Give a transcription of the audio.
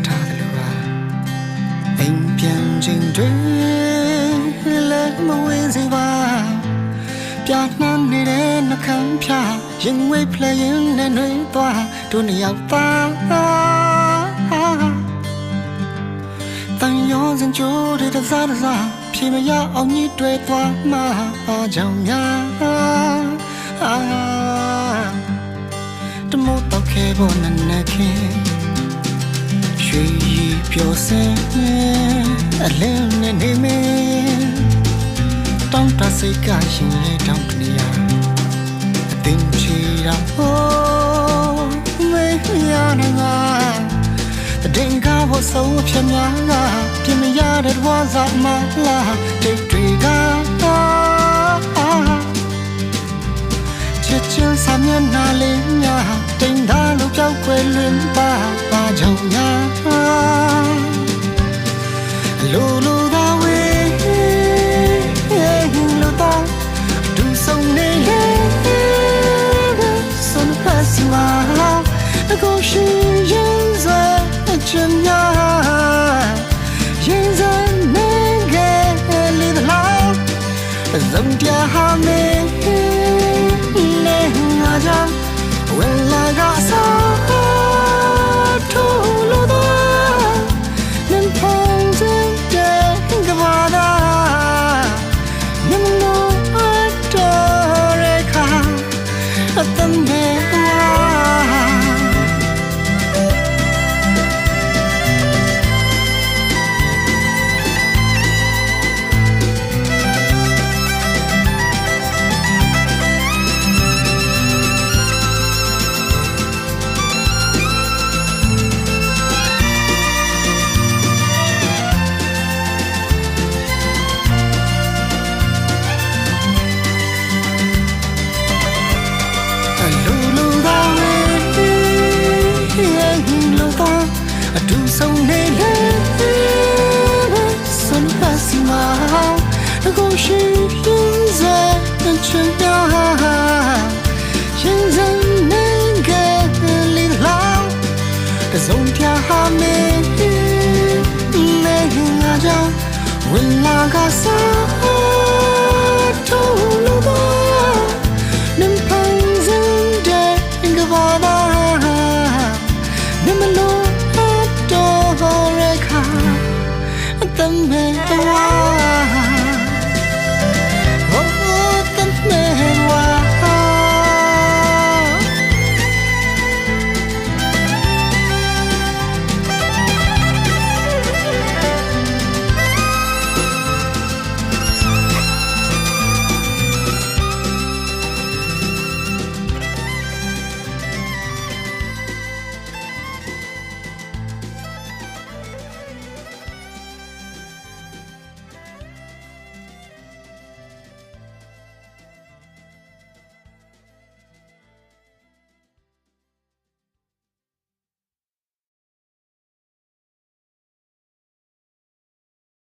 ထားသလိုပါအိမ်ပြန်ချိန်တွေလည်းမဝေးစေပါပြနှမ်းနေတဲ့နှကမ်းဖြာရင်ဝေးဖလဲရင်နဲ့နှွေးသွားတို့နှစ်ယောက်သားတန်ရောစင်ကြိုးတဲ့စားတစားဖြေမရအောင်ကြီးတွေ့သွားမှာကြောင့်များတမို့တော့ခဲပေါ်နဲ့ခင်ရွှေရီပြောစင်အလင်းနဲ့နေမင်းတောင်းတစိတ်ကရှင်လေးတောင်းတနေရအသိချီတာဟိုးမေးရနာငါတင်ကားဖို့ဆုံးဖြတ်များကပြင်မရတဲ့ဝါစားမလားတိတ်တွေကချစ်ချင်းဆမ်းမျက်နှာလေးများတင်သားလို့ပြောက်ွယ်လွင်ပါကြောင့်များလိုလိုသာဝေးလိုတော့ဒူဆုံးနေလေစွန်ပတ်စီမာအကုန်ရှိရင်စချင်များရင်စနေကလေးတလားဇုံပြဟာမေလေငါကြောင့်ဝင်လာကစားထိုးလို့တော့နင်ဖုန်တဲ့ကဘာသာနင်လို့အတော်ရခါအတမ်းနဲ့ဆုံးနေလေစွန်ပါစီမာအကုန်ရှိရင်စချင်ရင်စနေကလေးလောတစုံပြဟာမေနေငါကြောင့်ဝင်လာကစား